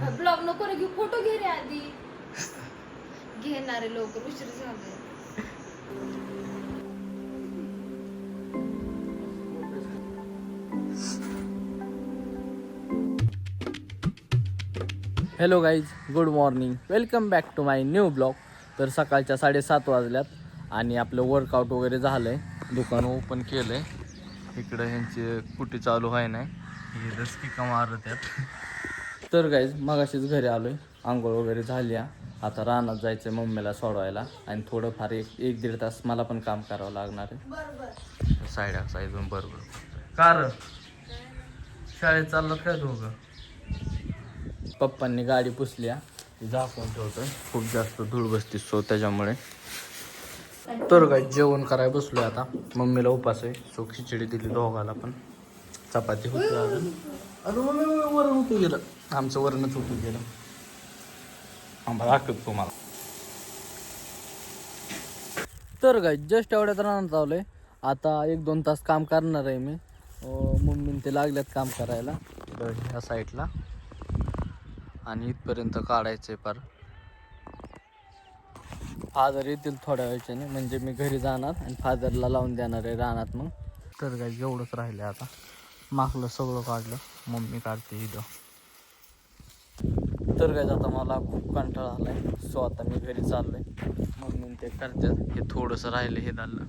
Blog नको रे घेऊ, photo घे रे आधी. घेणारे लवकर, उशीर झाले. Hello guys, good morning, welcome back to my new blog. तर सकाळच्या 7:30 वाजल्यात आणि आपलं वर्कआउट वगैरे झालं आहे. दुकान ओपन केलं आहे. इकडं ह्यांची कुटी चालू आहे नाही, हे दसकिका मारत आहेत. तर गाईज मगाशीच घरी आलो आहे, आंघोळ वगैरे झाली आहे. आता रानात जायचं आहे मम्मीला सोडवायला आणि थोडंफार एक दीड तास मला पण काम करावं लागणार आहे. साईडून बरोबर कार शाळेत चाललात काय दोघं? पप्पांनी गाडी पुसली झाकून ठेवतोय, खूप जास्त धूळ बसती सो त्याच्यामुळे. तर काय जेवण करायला बसलोय आता. मम्मीला उपास आहे सो खिचडी दिली दोघाला, पण चपाती होती अजून. अरे वरण होतं गेलं, आमचं वरणच होतं गेलं. आम्हाला दाखवतो तुम्हाला. तर काय जस्ट एवढ्यात राहणार चालू आता 1-2 तास काम करणार आहे मी. मम्मीने ते लागल्यात काम करायला ह्या साईडला आणि इथपर्यंत काढायचं आहे पार. फादर येतील थोड्या वेळच्याने, म्हणजे मी घरी जाणार आणि फादरला लावून देणार आहे रानात. मग तर काय एवढंच राहिलं आता. मागलं सगळं काढलं, मम्मी काढते इथं. तर काय आता मला खूप कंटाळा आला आहे सो आता मी घरी चाललो आहे. मम्मी ते करतात, हे थोडंसं राहिलं हे झालं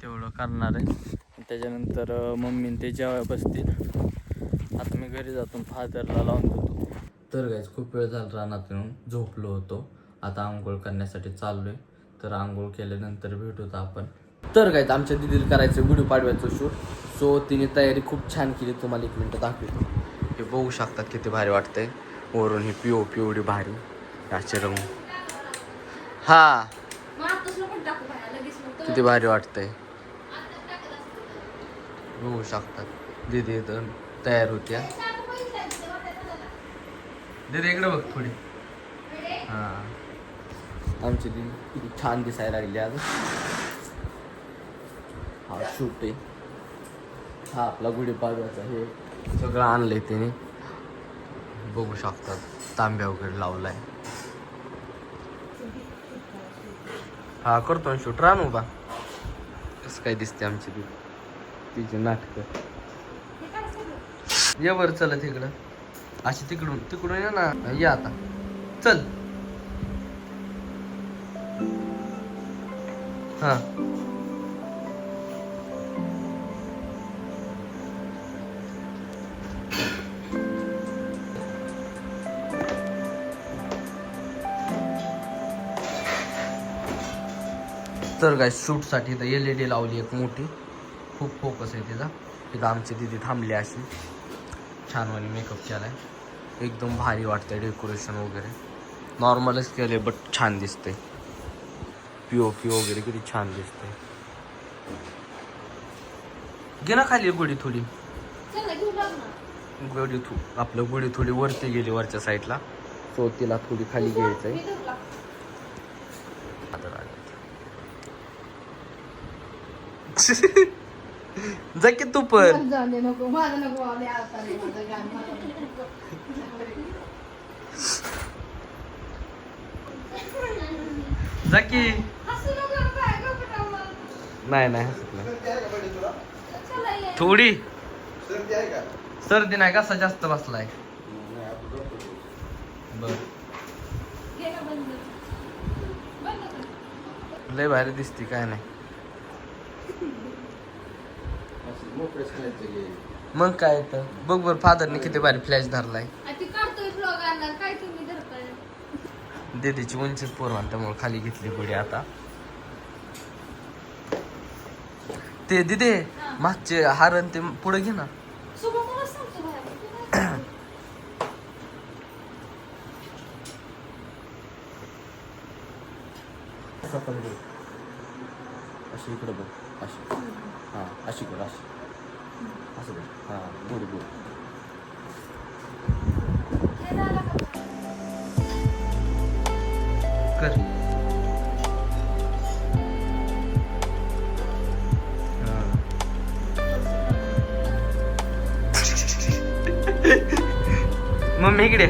तेवढं करणार आहे. त्याच्यानंतर मम्मी ते जेव्हा बसतील. आता मी घरी जातो, फादरला लावून देतो. तर गाईज खूप वेळ झाला रानात येऊन झोपलो होतो. आता आंघोळ करण्यासाठी चाललोय. तर आंघोळ केल्यानंतर भेटूत आपण. तर गाईज आमच्या दिदीला करायचं गुढीपाडव्याचं शूट, सो तिने तयारी खूप छान केली. तुम्हाला 1 मिनिट दाखवतो. हे बघू शकतात किती भारी वाटतंय. वरून ही POP एवढी भारी याचे रंग, हा किती भारी वाटतंय बघू शकतात. दीदी इथं तयार होत्या. दीदी इकडे बघ थोडी. हां आमची दीदी किती छान दिसायला लागली आज. हा शूट आहे, हा आपला गुढीपाडव्याचा हे सगळं आणलंय त्याने. बघू शकतात तांब्या वगैरे लावलाय. हा करतो शूट राहणू बा. कसं काय दिसते आमची ती तिचे नाटक. ये बरं चला तिकडं, अशी तिकडून ये ना. या आता चल. हा तर काय शूटसाठी तर LED लावली एक मोठी, खूप फोकस आहे तिचा. तिथं आमची दिदी थांबली अशी छानवानी मेकअप केलाय. एकदम भारी वाटतंय डेकोरेशन वगैरे. नॉर्मलच केले बट छान दिसतंय. POP वगैरे किती छान दिसतंय. घे ना खाली गोडी थोडी. आपलं गोडी थोडी वरती गेली वरच्या साईडला, सो तिला थोडी खाली घ्यायचंय. जा की तू पण. जा की. नाही हसत नाही. थोडी सर्दी नाही, कसा जास्त बसलाय. बर लय भारी दिसती, काय नाही. मग काय तर बघ बर, फादरने किती भारी फ्लॅश धरलाय. दीदीची उंचीच पोरवान त्यामुळे खाली घेतली गुढी. आता ते दिदे मागचे हारण ते पुढे घे ना. अशी इकडे बघ, अशी. हां अशी कर, अशी असं बघ. हां गुड गुड. कर. मम्मी इकडे.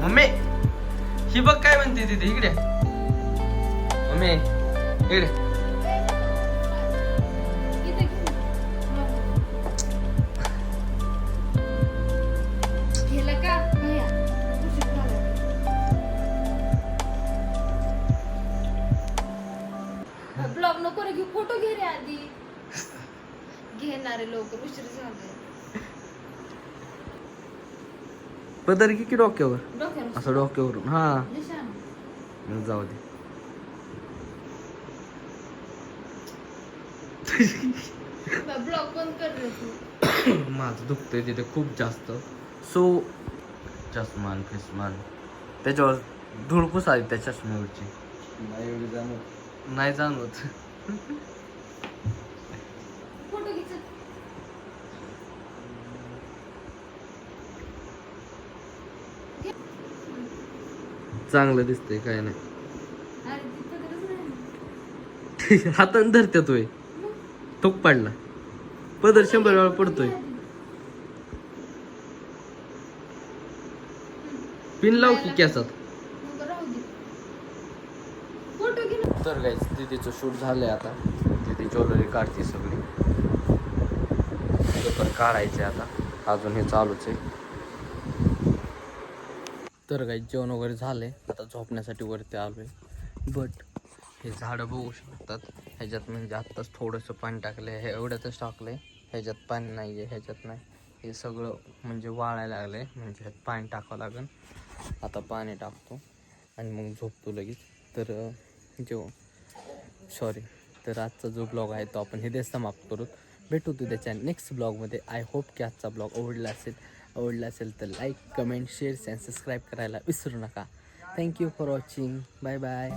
मम्मी ही बघ काय म्हणते तिथे इकडे मम्मी इकडे इथे घेऊन. गेलं का भैया उशीर झाला. ब्लॉग नको रे घेऊ फोटो घे रे आधी घेणारे लवकर उशीर झाले. पदर की डोक्यावर डोक्यावर असं डोक्यावरून हा निशाण. जाऊ दे ब्लॉग बंद कर रे तू. माझं दुखतंय तिथे खूप जास्त सो चष्मान फिस्मान त्याच्यावर धुळपूस आली त्या चष्म्यावरची नाही जाणवत फोटो घे चल. चांगलं दिसतंय काय नाही अरे तिथं गरज नाही. हाताने धरत्या तोय ठोक पाडला पदर 100 वेळा पडतोय पिन लाव की केसात मग राहू दे. फोटो घे ना. तर गाईस दीदीचं शूट झालंय आता दीदी ज्वेलरी काढते सगळी पेपर काढायचे आता अजून हे चालूच आहे तर गाईस जेवण वगैरे झालंय आता झोपण्यासाठी वरती आलोय बट हे झाडं बघू शकतात ह्याच्यात म्हणजे आत्ताच थोडंसं पाणी टाकलंय हे एवढ्यातच टाकलंय ह्याच्यात पाणी नाही आहे ह्याच्यात नाही हे सगळं म्हणजे वाळायला लागलंय म्हणजे ह्यात पाणी टाकावं लागेल आता पाणी टाकतो आणि मग झोपतो लगेच तर तर आजचा जो ब्लॉग आहे तो आपण हे समाप्त करू भेटू त्याच्या नेक्स्ट ब्लॉगमध्ये आय होप की आजचा ब्लॉग आवडला असेल तर like comment share and subscribe करायला विसरू नका thank you for watching bye bye